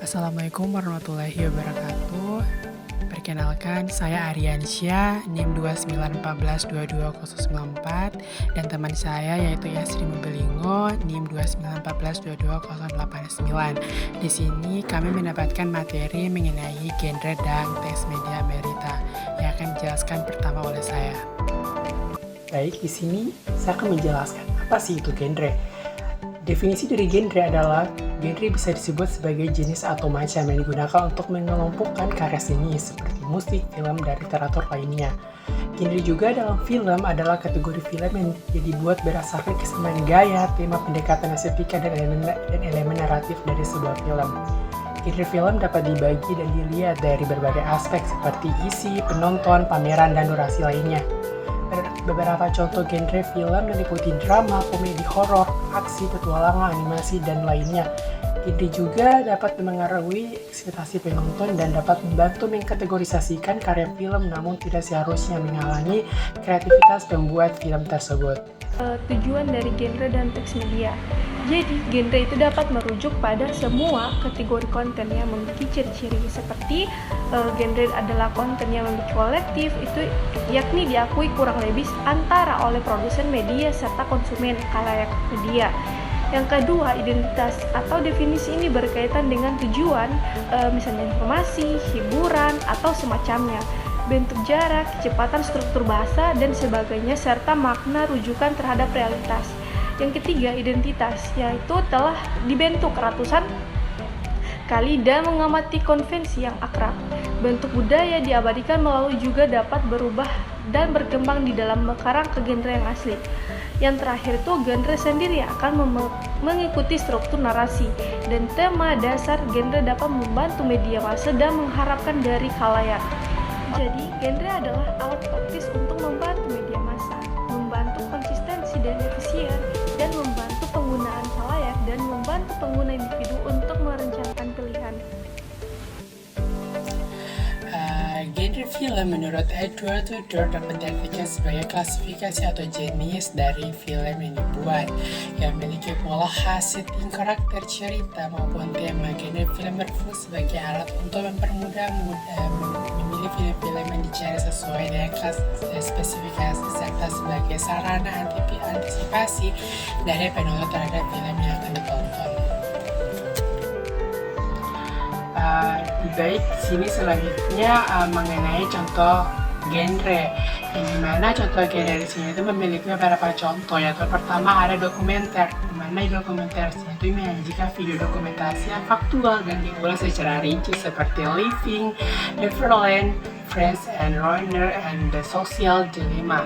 Assalamualaikum warahmatullahi wabarakatuh. Perkenalkan, saya Aryansyah, NIM 2914220094, dan teman saya yaitu Yasri Mobelingo, NIM 2914220089. Di sini kami mendapatkan materi mengenai genre dan teks media Merita yang akan dijelaskan pertama oleh saya. Baik, di sini saya akan menjelaskan apa sih itu genre. Definisi dari genre adalah genre bisa disebut sebagai jenis atau macam yang digunakan untuk mengelompokkan karya seni seperti musik, film, dan literatur lainnya. Genre juga dalam film adalah kategori film yang dibuat berdasarkan kesamaan gaya, tema, pendekatan estetika, dan elemen naratif dari sebuah film. Genre film dapat dibagi dan dilihat dari berbagai aspek seperti isi, penonton, pameran, dan durasi lainnya. Beberapa contoh genre film meliputi drama, komedi, horor, aksi, petualangan, animasi, dan lainnya. Genre juga dapat memengaruhi ekspektasi penonton dan dapat membantu mengkategorisasikan karya film, namun tidak seharusnya menghalangi kreativitas pembuat film tersebut. Tujuan dari genre dan teks media. Jadi, genre itu dapat merujuk pada semua kategori konten yang memiliki ciri-ciri seperti genre adalah konten yang memiliki kolektif, itu yakni diakui kurang lebih antara oleh produsen media serta konsumen khalayak media. Yang kedua, identitas atau definisi ini berkaitan dengan tujuan, misalnya informasi, hiburan, atau semacamnya. Bentuk jarak, kecepatan struktur bahasa, dan sebagainya, serta makna rujukan terhadap realitas. Yang ketiga, identitas, yaitu telah dibentuk ratusan kali dan mengamati konvensi yang akrab. Bentuk budaya diabadikan melalui juga dapat berubah dan berkembang di dalam mekarang ke genre yang asli. Yang terakhir itu genre sendiri akan mengikuti struktur narasi dan tema dasar genre dapat membantu media massa dan mengharapkan dari khalayak. Jadi, genre adalah alat praktis untuk membantu media massa, membantu konsistensi dan efisien, dan membantu penggunaan khalayak dan membantu pengguna individu untuk merencanakan pilihan. Genre film menurut Edward Tudor dapat diartikan sebagai klasifikasi atau jenis dari film yang dibuat yang memiliki pola khas, setting, karakter cerita maupun tema. Genre film berfungsi sebagai alat untuk mempermudah memilih film-film yang dicari sesuai dengan spesifikasi serta sebagai sarana antisipasi dari penonton terhadap film yang akan ditonton. Baik, di sini selanjutnya mengenai contoh genre. Yang dimana contoh genre di sini itu memiliki beberapa contoh, yaitu pertama ada dokumenter, di mana dokumenter itu menyajikan video dokumentasi yang faktual dan diulas secara rinci seperti Living, Neverland, Friends and Runner, and The Social Dilemma.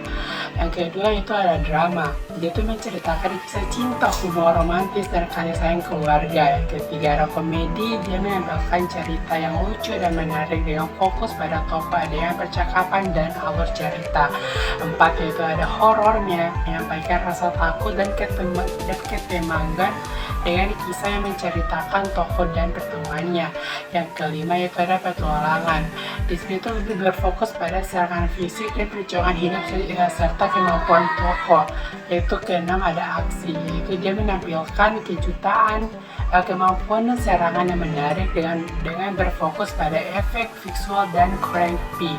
Yang kedua itu ada drama. Dia itu menceritakan kisah cinta, hubungan romantis, dan kasih sayang keluarga. Yang ketiga ada komedi. Dia menampilkan cerita yang lucu dan menarik dengan fokus pada tokoh, adegan percakapan, dan alur cerita. Empat yaitu ada horor, menyampaikan rasa takut dan ketegangan dengan kisah yang menceritakan tokoh dan pertemuannya. Yang kelima yaitu ada petualangan. Di sini itu lebih berfokus pada serangan fisik dan perjuangan hidup serta kemampuan tokoh. Yaitu keenam ada aksi, yaitu dia menampilkan kejutan, kemampuan dan serangan yang menarik dengan berfokus pada efek visual dan creepy.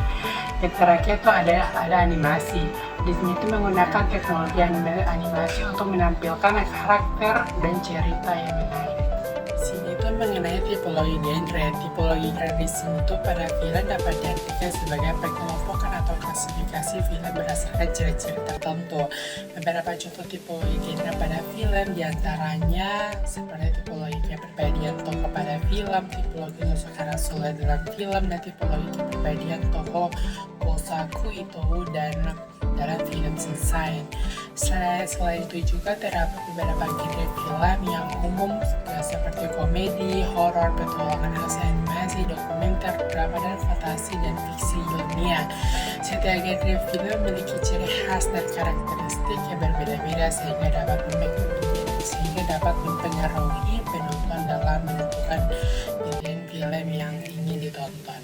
Yang terakhir itu ada animasi. Di sini itu menggunakan teknologi animasi untuk menampilkan karakter dan cerita yang menarik. Sini itu mengenai tipologi genre. Tipologi genre di sini itu pada film dapat diartikan sebagai pengelompokan atau klasifikasi film berdasarkan ciri-ciri tertentu. Beberapa contoh tipologi genre pada film diantaranya seperti tipologi kepribadian tokoh pada film, tipologi sosok Rasulullah dalam film, dan tipologi kepribadian tokoh Kosaku Itohu dan dalam film Sunshine. Selain itu juga terdapat beberapa genre film yang umum seperti komedi, horor, petualangan, hasil animasi, dokumenter, drama, dan fantasi dan fiksi ilmiah. Setiap genre film memiliki ciri khas dan karakteristik yang berbeda-beda sehingga dapat mempengaruhi penonton dalam menentukan pilihan film yang ingin ditonton.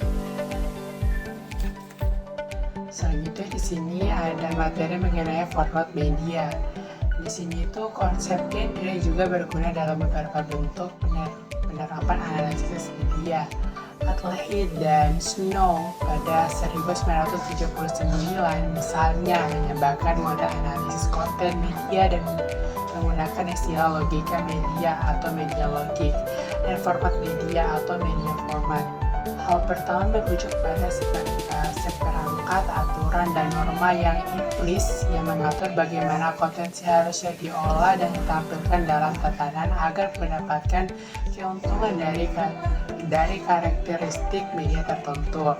Selanjutnya di sini ada materi mengenai format media. Di sini itu konsep genre juga berguna dalam beberapa bentuk penerapan analisis media. Adelaide dan Snow pada 1979 misalnya menyembahkan model analisis konten media dan menggunakan istilah logika media atau media logik dan format media atau media format. Hal pertama merujuk pada seperangkat aturan dan norma yang implis yang mengatur bagaimana konten seharusnya diolah dan ditampilkan dalam tatanan agar mendapatkan keuntungan dari karakteristik media tertentu.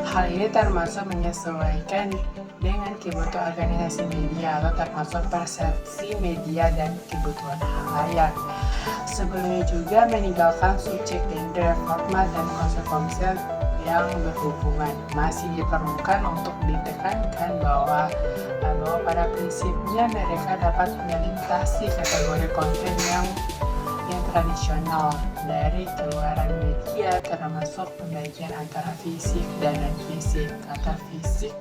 Hal ini termasuk menyesuaikan dengan kebutuhan organisasi media atau termasuk persepsi media dan kebutuhan khalayak. Sebelumnya juga meninggalkan subjek genre, format, dan konsep yang berhubungan. Masih diperlukan untuk ditekankan bahwa pada prinsipnya mereka dapat melintasi kategori konten yang tradisional dari keluaran media, termasuk pembagian antara fisik dan non-fisik. Kata fisik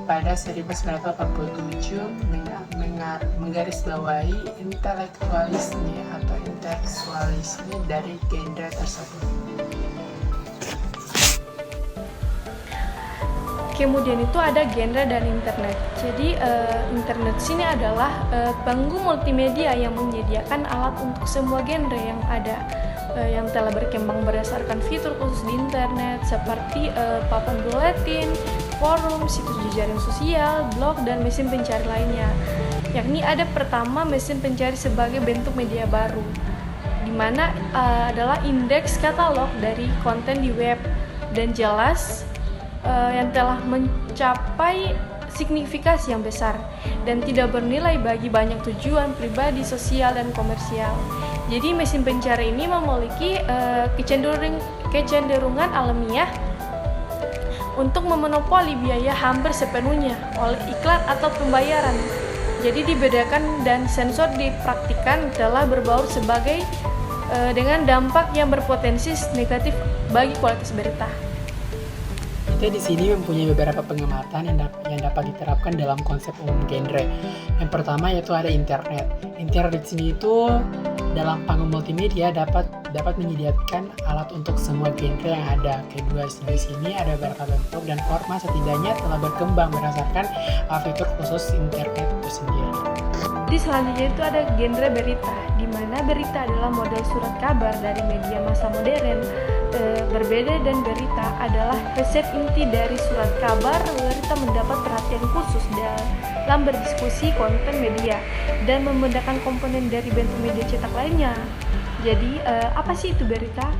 pada 1947 menggarisbawahi intelektualisme atau intertekstualisme dari genre tersebut. Kemudian itu ada genre dan internet. Jadi internet sini adalah panggung multimedia yang menyediakan alat untuk semua genre yang ada, yang telah berkembang berdasarkan fitur khusus di internet seperti papan buletin, forum, situs jejaring sosial, blog, dan mesin pencari lainnya. Yakni ada pertama mesin pencari sebagai bentuk media baru, di mana adalah indeks katalog dari konten di web dan jelas yang telah mencapai signifikasi yang besar dan tidak bernilai bagi banyak tujuan pribadi, sosial, dan komersial. Jadi mesin pencari ini memiliki kecenderungan alamiah untuk memonopoli biaya hampir sepenuhnya oleh iklan atau pembayaran. Jadi dibedakan dan sensor dipraktikkan telah berbaur sebagai dengan dampak yang berpotensi negatif bagi kualitas berita. Kita di sini mempunyai beberapa pengamatan yang dapat diterapkan dalam konsep umum genre. Yang pertama yaitu ada internet. Internet di sini itu dalam panggung multimedia dapat menyediakan alat untuk semua genre yang ada. Kedua, di sini ada beberapa bentuk dan format setidaknya telah berkembang berdasarkan fitur khusus internet itu sendiri. Di selanjutnya itu ada genre berita, di mana berita adalah model surat kabar dari media masa modern. Berbeda dan berita adalah resep inti dari surat kabar. Berita mendapat perhatian khusus dalam berdiskusi konten media dan membedakan komponen dari bentuk media cetak lainnya. Jadi apa sih itu berita?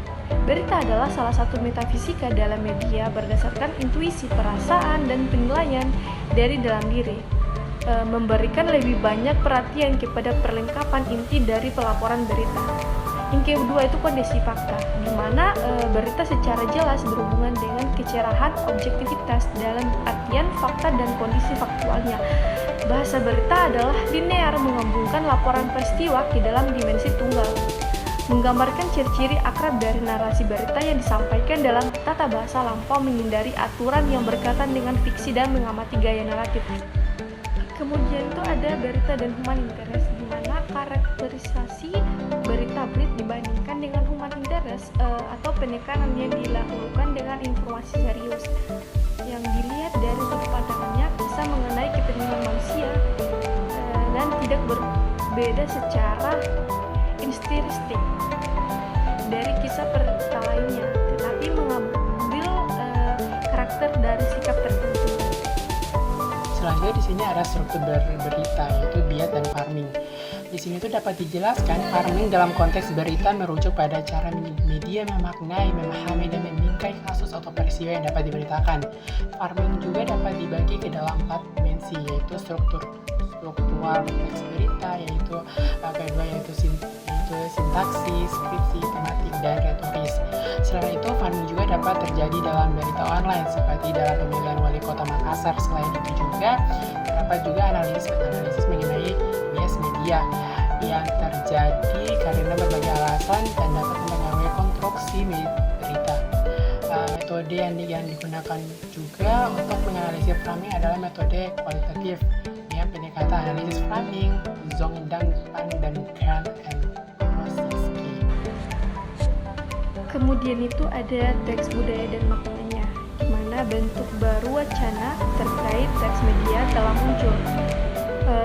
Berita adalah salah satu metafisika dalam media berdasarkan intuisi, perasaan, dan penilaian dari dalam diri. Memberikan lebih banyak perhatian kepada perlengkapan inti dari pelaporan berita. Yang kedua itu kondisi fakta, di mana berita secara jelas berhubungan dengan kecerahan objektivitas dalam artian fakta dan kondisi faktualnya. Bahasa berita adalah linear, menggabungkan laporan peristiwa ke dalam dimensi tunggal, menggambarkan ciri-ciri akrab dari narasi berita yang disampaikan dalam tata bahasa lampau, menghindari aturan yang berkaitan dengan fiksi dan mengamati gaya naratif. Kemudian itu ada berita dan human interest, di mana karakterisasi berita berit dibandingkan dengan human interest atau penekanan yang dilakukan dengan informasi serius yang dilihat dari sudut pandangnya bisa mengenai kepentingan manusia dan tidak berbeda secara instinktif dari kisah berita lainnya, tetapi mengambil karakter dari sikap tertentu. Selanjutnya di sini ada struktur berita, yaitu bias dan farming. Di sini itu dapat dijelaskan farming dalam konteks berita merujuk pada cara media memaknai, memahami, dan membingkai kasus atau peristiwa yang dapat diberitakan. Farming juga dapat dibagi ke dalam 4 dimensi, yaitu struktural teks berita, yaitu kedua yaitu sintaksis, skripsi, tematik, dan retoris. Selain itu, farming juga dapat terjadi dalam berita online seperti dalam pemilihan wali kota Makassar. Selain itu juga terdapat juga analisis mengenai bias media yang terjadi karena berbagai alasan dan dapat mempengaruhi konstruksi berita. Metode yang digunakan juga untuk menganalisis framing adalah metode kualitatif dengan pendekatan analisis framing, Zhong, Pan, dan Kran and Rosiski. Kemudian itu ada teks budaya dan maknanya, di mana bentuk baru wacana terkait teks media telah muncul,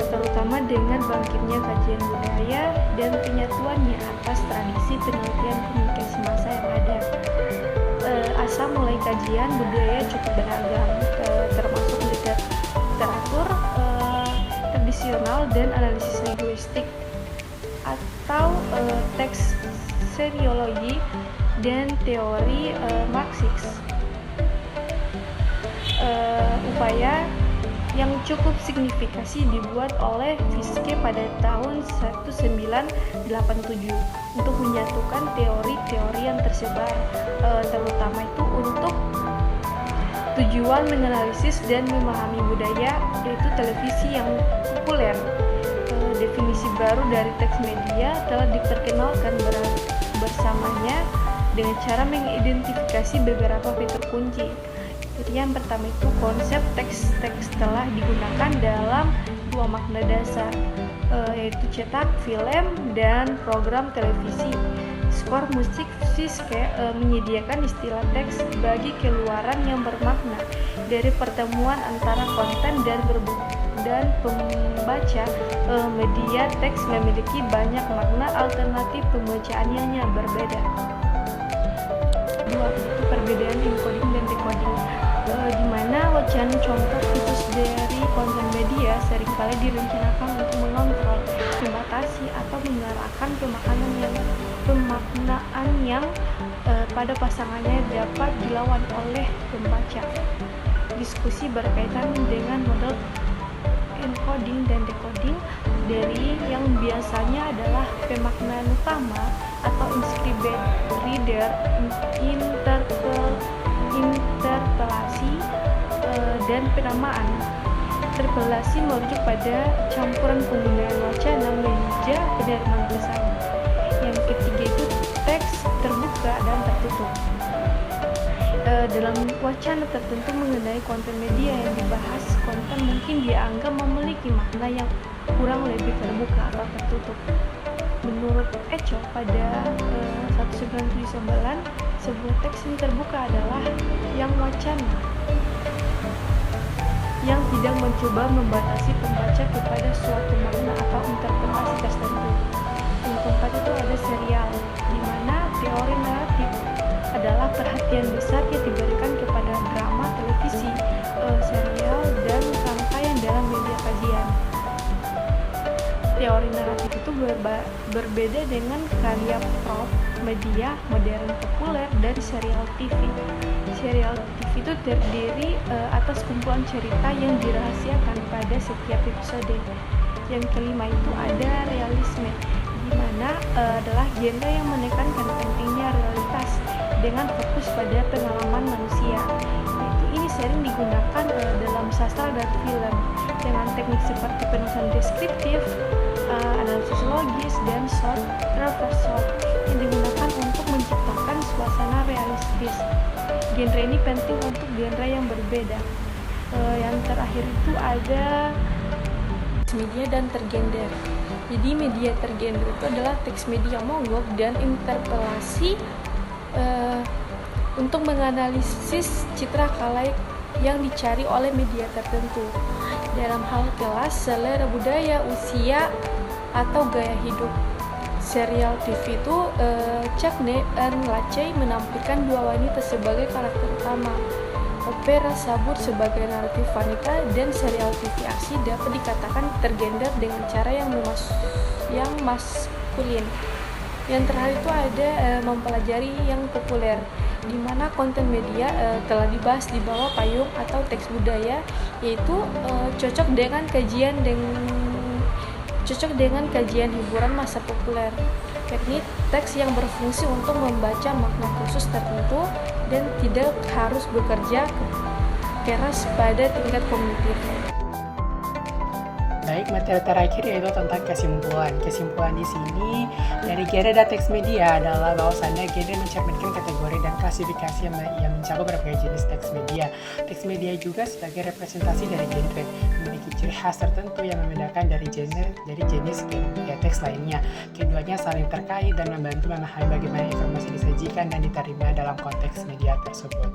terutama dengan bangkitnya kajian budaya dan penyatuannya atas tradisi penelitian komunikasi massa yang ada. Asal mulai kajian budaya cukup beragam, termasuk literatur tradisional dan analisis linguistik, atau teks seriologi dan teori Marxis. Upaya yang cukup signifikasi dibuat oleh Fiske pada tahun 1987 untuk menyatukan teori-teori yang tersebar, terutama itu untuk tujuan menganalisis dan memahami budaya, yaitu televisi yang populer. Definisi baru dari teks media telah diperkenalkan bersamanya dengan cara mengidentifikasi beberapa fitur kunci. Jadi yang pertama itu konsep teks telah digunakan dalam dua makna dasar, yaitu cetak, film, dan program televisi. Skor musik Fiske menyediakan istilah teks bagi keluaran yang bermakna dari pertemuan antara konten dan pembaca. Media teks memiliki banyak makna alternatif pembacaannya yang berbeda. Dua, itu perbedaan encoding dan decoding, di mana wacana contoh khusus dari konten media seringkali direncanakan untuk mengontrol, membatasi, atau mengarahkan pemaknaan yang pada pasangannya dapat dilawan oleh pembaca. Diskusi berkaitan dengan model encoding dan decoding dari yang biasanya adalah pemaknaan utama atau inscribed reader, interpelasi, dan penamaan. Interpelasi merujuk pada campuran penggunaan wacana, meja, penerimaan bersama. Yang ketiga itu teks terbuka dan tertutup. Dalam wacana tertentu mengenai konten media yang dibahas, konten mungkin dianggap memiliki makna yang kurang lebih terbuka atau tertutup. Menurut Eco pada 1979, sebuah teks yang terbuka adalah yang wacana yang tidak mencoba membatasi pembaca kepada suatu makna atau interpretasi tertentu. Yang keempat itu ada serial, di mana teori naratif adalah perhatian besar yang diberikan kepada drama, televisi, serial, dan rangkaian dalam media kajian. Teori naratif itu berbeda dengan karya prop, media modern populer, dan serial TV. Serial TV itu terdiri atas kumpulan cerita yang dirahasiakan pada setiap episode. Yang kelima itu ada realisme, di mana adalah genre yang menekankan pentingnya realitas dengan fokus pada pengalaman manusia. Ini sering digunakan dalam sastra dan film dengan teknik seperti penulisan deskriptif, analisis logis, dan short reversal yang digunakan untuk menciptakan suasana realistis. Genre ini penting untuk genre yang berbeda. Yang terakhir itu ada media dan tergender. Jadi media tergender itu adalah teks media mogok dan interpelasi untuk menganalisis citra khalayak yang dicari oleh media tertentu. Dalam hal kelas, selera budaya, usia, atau gaya hidup. Serial TV itu Cagney dan Lachey menampilkan dua wanita sebagai karakter utama. Opera Sabur sebagai naratif wanita, dan serial TV aksi dapat dikatakan tergender dengan cara yang maskulin. Yang terakhir itu ada mempelajari yang populer, di mana konten media telah dibahas di bawah payung atau teks budaya, yaitu cocok dengan kajian hiburan masa populer, yakni teks yang berfungsi untuk membaca makna khusus tertentu dan tidak harus bekerja keras pada tingkat kognitif. Baik, materi terakhir yaitu tentang kesimpulan. Kesimpulan di sini dari genre dan teks media adalah bahwasannya genre mencerminkan kategori dan kelas klasifikasi yang mencakup berbagai jenis teks media. Teks media juga sebagai representasi dari genre, memiliki ciri khas tertentu yang membedakan dari jenis teks lainnya. Keduanya saling terkait dan membantu memahami bagaimana informasi disajikan dan diterima dalam konteks media tersebut.